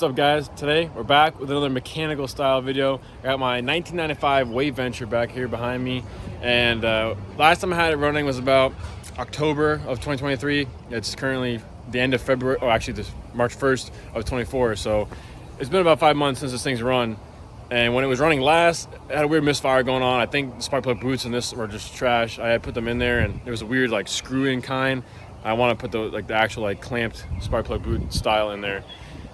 What's up, guys? Today we're back with another mechanical style video. I got my 1995 waveventure back here behind me, and last time I had it running was about October of 2023. It's currently the end of February, or actually this March 1st of 24. So it's been about 5 months since this thing's run. And when it was running last, it had a weird misfire going on. I think the spark plug boots in this were just trash. I had put them in there, and there was a weird like screw-in kind. I want to put the actual clamped spark plug boot style in there.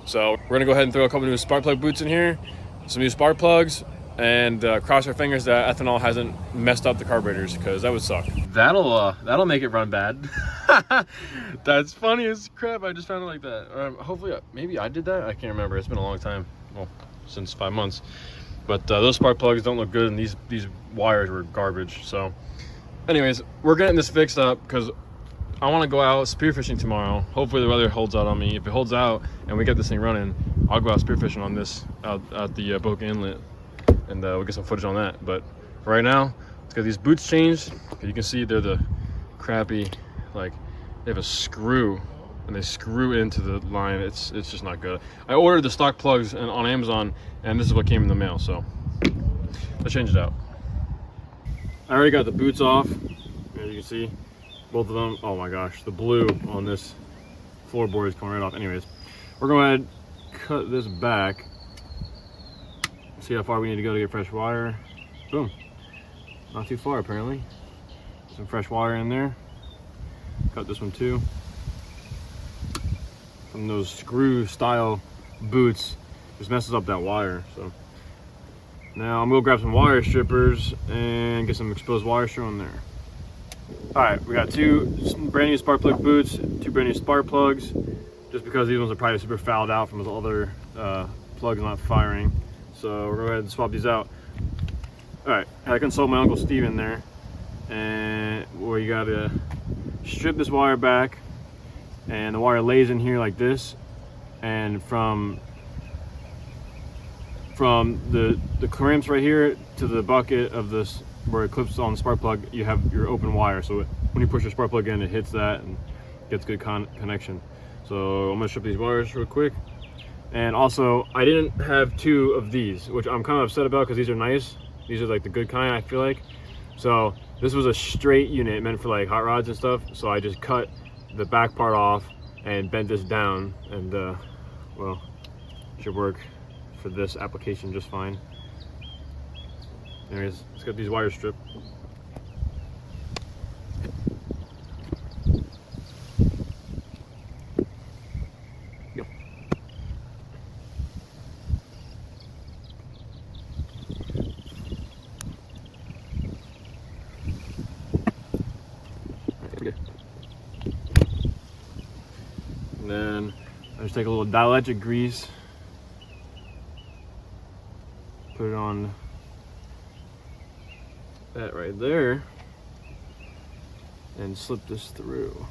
So we're gonna go ahead and throw a couple new spark plug boots in here, some new spark plugs, and cross our fingers that ethanol hasn't messed up the carburetors, because that would suck. That'll make it run bad. That's funny as crap. I just found it like that. Hopefully, maybe I did that. I can't remember. It's been a long time. Well, since 5 months. But those spark plugs don't look good, and these wires were garbage. So, anyways, we're getting this fixed up because I want to go out spearfishing tomorrow. Hopefully the weather holds out on me. If it holds out and we get this thing running, I'll go out spearfishing on this out at the Boca Inlet, and we'll get some footage on that. But for right now, let's get these boots changed. You can see they're the crappy, they have a screw, and they screw into the line. It's just not good. I ordered the stock plugs on Amazon, and this is what came in the mail. So let's change it out. I already got the boots off, as you can see. Both of them. Oh my gosh, the blue on this floorboard is coming right off. Anyways, we're going to cut this back, see how far we need to go to get fresh wire. Boom. Not too far, apparently. Some fresh wire in there. Cut this one too. From those screw style boots, just messes up that wire. So now I'm gonna grab some wire strippers and get some exposed wire strip on there. All right, we got two brand new spark plug boots, two brand new spark plugs, just because these ones are probably super fouled out from those other plugs not firing. So we're gonna go ahead and swap these out. All right, I consult my Uncle Steve in there, and where you gotta strip this wire back, and the wire lays in here like this, and from the clamps right here to the bucket of this where it clips on the spark plug, you have your open wire. So when you push your spark plug in, it hits that and gets good connection. So I'm gonna strip these wires real quick. And also, I didn't have two of these, which I'm kind of upset about because these are nice. These are like the good kind, I feel like. So this was a straight unit meant for like hot rods and stuff. So I just cut the back part off and bent this down, and well, it should work for this application just fine. Anyways, let's get these wires stripped. Go. Okay. And then I just take a little dielectric grease, put it on that right there, and slip this through.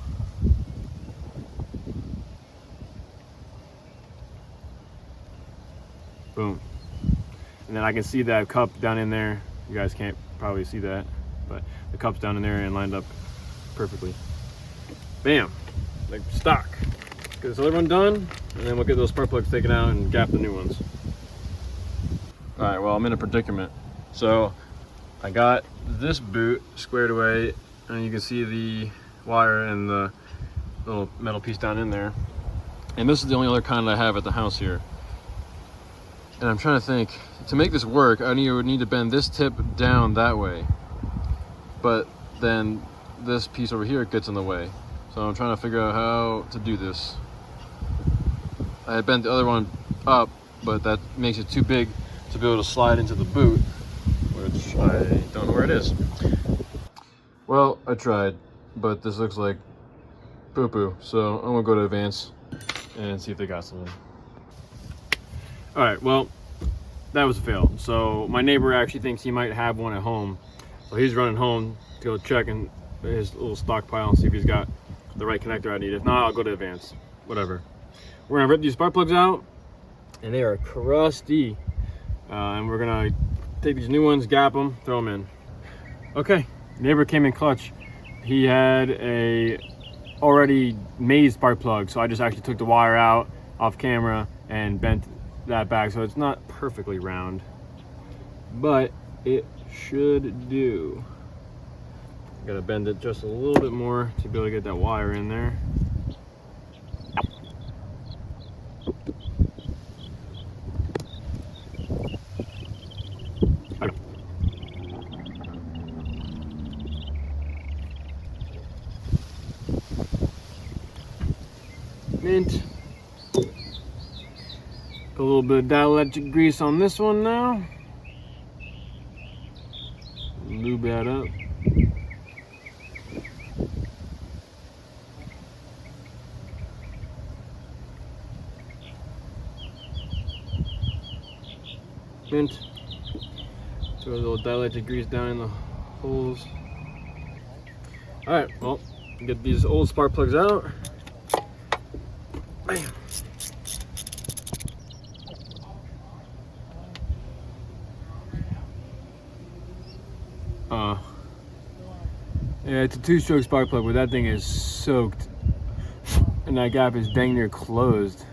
Boom. And then I can see that cup down in there. You guys can't probably see that, but the cup's down in there and lined up perfectly. Bam, like stock. Get this other one done, and then we'll get those spark plugs taken out and gap the new ones. All right, well, I'm in a predicament. So I got this boot squared away, and you can see the wire and the little metal piece down in there. And this is the only other kind I have at the house here. And I'm trying to think, to make this work, I would need to bend this tip down that way. But then this piece over here gets in the way. So I'm trying to figure out how to do this. I had bent the other one up, but that makes it too big to be able to slide into the boot, which I don't know where it is. Well, I tried, but this looks like poo-poo. So I'm gonna go to Advance and see if they got something. All right, well, that was a fail. So my neighbor actually thinks he might have one at home. So he's running home to go check in his little stockpile and see if he's got the right connector I need. If not, I'll go to Advance, whatever. We're gonna rip these spark plugs out, and they are crusty. And we're gonna take these new ones, gap them, throw them in. Okay, neighbor came in clutch. He had a already made spark plug, so I just actually took the wire out off camera and bent that back, so it's not perfectly round, but it should do. Gotta bend it just a little bit more to be able to get that wire in there. Mint. Put a little bit of dielectric grease on this one now. Lube that up. Mint. Throw a little dielectric grease down in the holes. Alright, well, get these old spark plugs out. Bam. Yeah, it's a 2-stroke spark plug, but that thing is soaked. And that gap is dang near closed.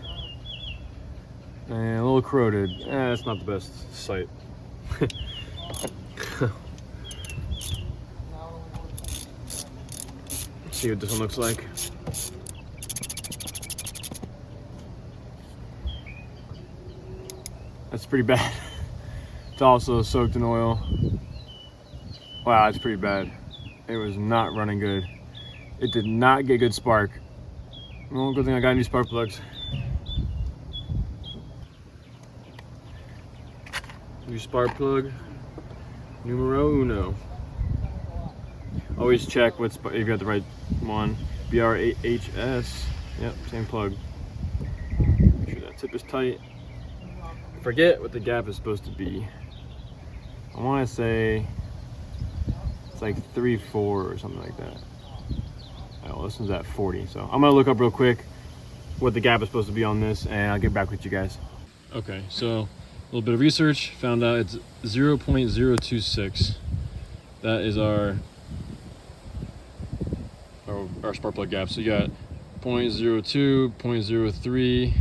And a little corroded. That's not the best sight. See what this one looks like. That's pretty bad. It's also soaked in oil. Wow, that's pretty bad. It was not running good. It did not get good spark. Well, good thing I got new spark plugs. New spark plug, numero uno. Always check if you got the right one. BRHS. Yep, same plug. Make sure that tip is tight. Forget what the gap is supposed to be. I want to say it's like 3/4 or something like that. Oh, this one's at 40. So I'm gonna look up real quick what the gap is supposed to be on this, and I'll get back with you guys. Okay, so a little bit of research, found out it's 0.026. That is our spark plug gap. So you got 0.02, 0.03.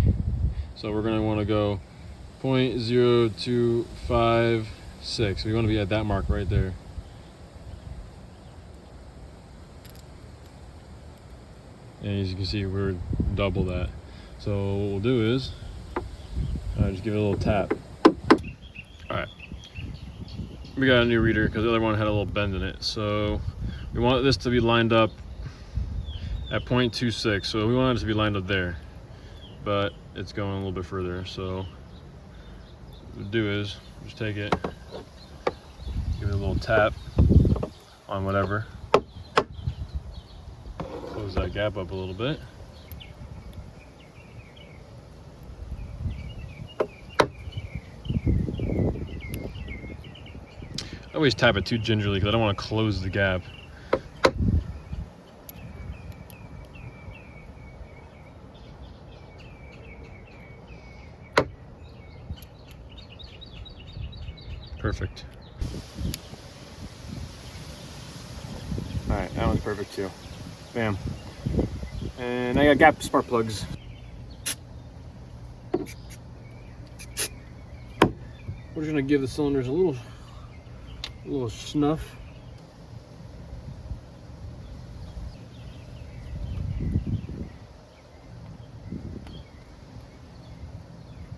So we're gonna want to go 0.0256. So we want to be at that mark right there. And as you can see, we're double that. So what we'll do is just give it a little tap. All right, we got a new reader because the other one had a little bend in it. So we want this to be lined up at 0.26. So we want it to be lined up there, but it's going a little bit further. So what we'll do is just take it, give it a little tap on whatever. Close that gap up a little bit. I always tap it too gingerly because I don't want to close the gap. Perfect. All right, that one's perfect too. Bam. And I got gap spark plugs. We're just gonna give the cylinders a little snuff.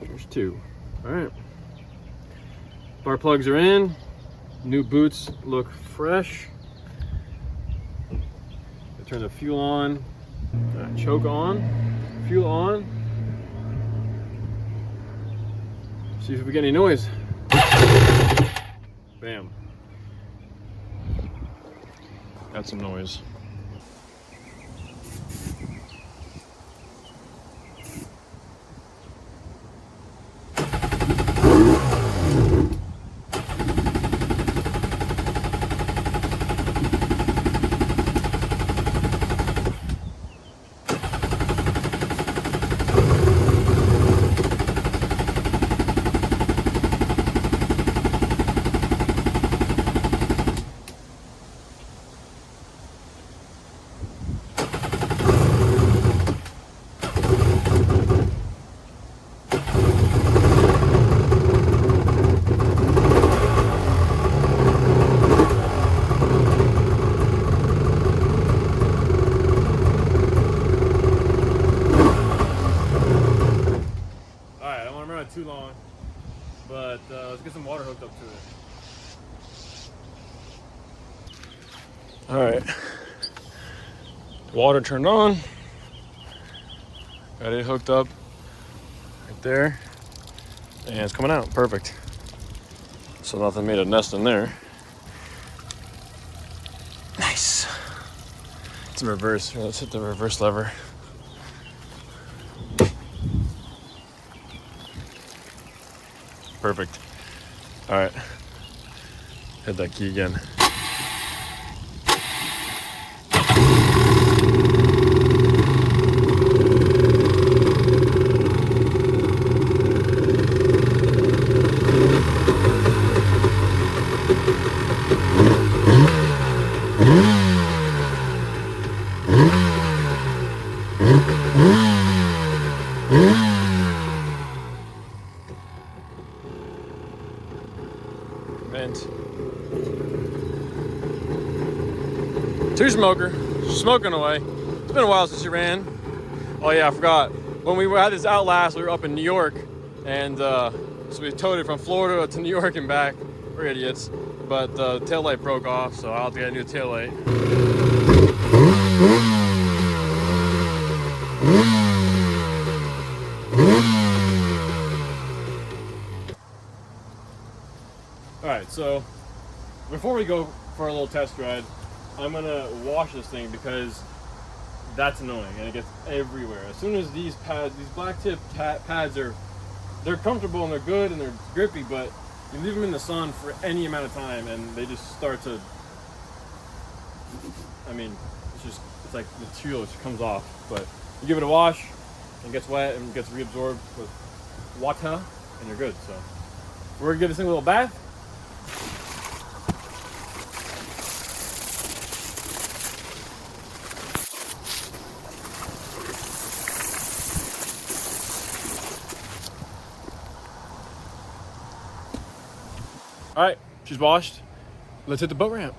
There's 2. All right. Spark plugs are in. New boots look fresh. Turn the fuel on, choke on, fuel on. See if we get any noise. Bam. Got some noise. not too long, but let's get some water hooked up to it. All right, water turned on. Got it hooked up right there, and it's coming out perfect. So nothing made a nest in there. Nice. It's in reverse. Let's hit the reverse lever. Perfect. All right. Hit that key again. Two smoker, smoking away. It's been a while since you ran. Oh yeah, I forgot. When we had this Outlast, we were up in New York, and so we towed it from Florida to New York and back. We're idiots. But the tail light broke off, so I'll have to get a new tail light. All right, so before we go for a little test ride, I'm gonna wash this thing because that's annoying and it gets everywhere. As soon as these pads, these black tip pads they're comfortable and they're good and they're grippy, but you leave them in the sun for any amount of time and they just start to, I mean, it's like material just comes off. But you give it a wash, and it gets wet and gets reabsorbed with water, and you're good. So we're gonna give this thing a little bath. All right, she's washed. Let's hit the boat ramp.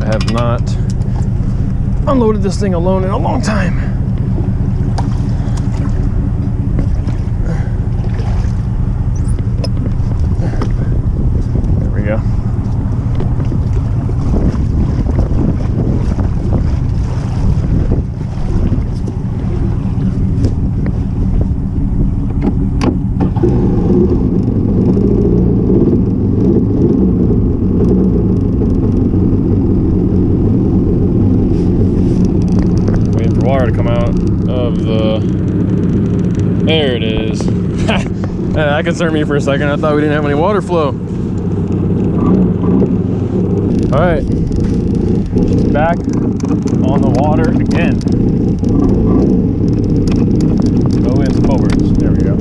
I have not unloaded this thing alone in a long time. There we go. To come out of the, there it is. That concerned me for a second. I thought we didn't have any water flow. All right, back on the water again. Go in forwards. There we go.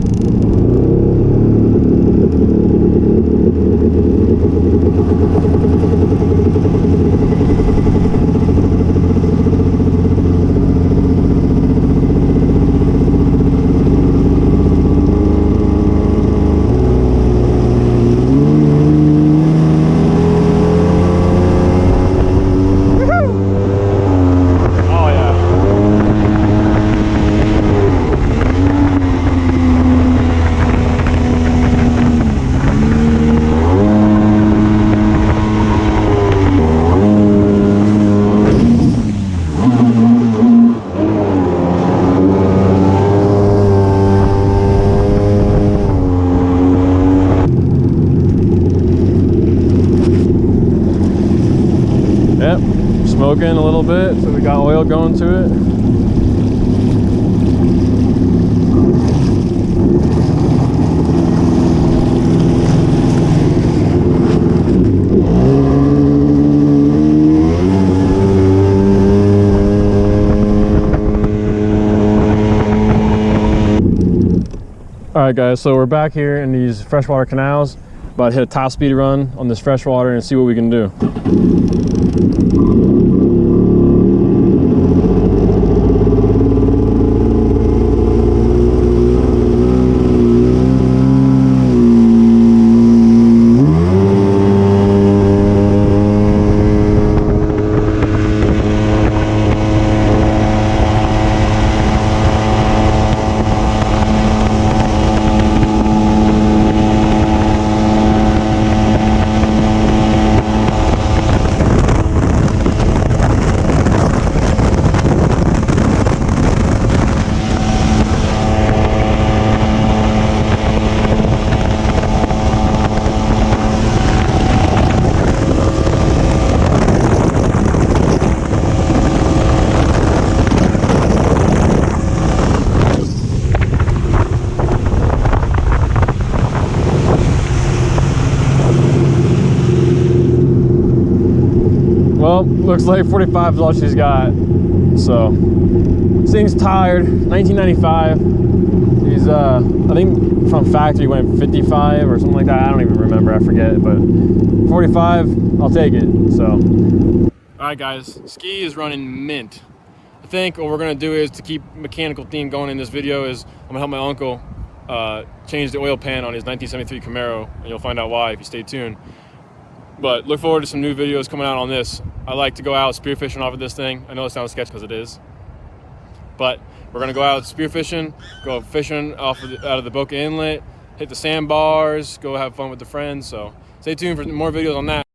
Yep, smoking a little bit, so we got oil going to it. All right guys, so we're back here in these freshwater canals. About to hit a top speed run on this freshwater and see what we can do. Well, looks like 45 is all she's got. So, this thing's tired. 1995. These, I think from factory went 55 or something like that. I don't even remember. I forget. But 45, I'll take it. So, all right, guys. Ski is running mint. I think what we're gonna do is, to keep mechanical theme going in this video, is I'm gonna help my uncle change the oil pan on his 1973 Camaro, and you'll find out why if you stay tuned. But look forward to some new videos coming out on this. I like to go out spearfishing off of this thing. I know it sounds sketch because it is. But we're gonna go out spearfishing, go fishing out of the Boca Inlet, hit the sandbars, go have fun with the friends. So stay tuned for more videos on that.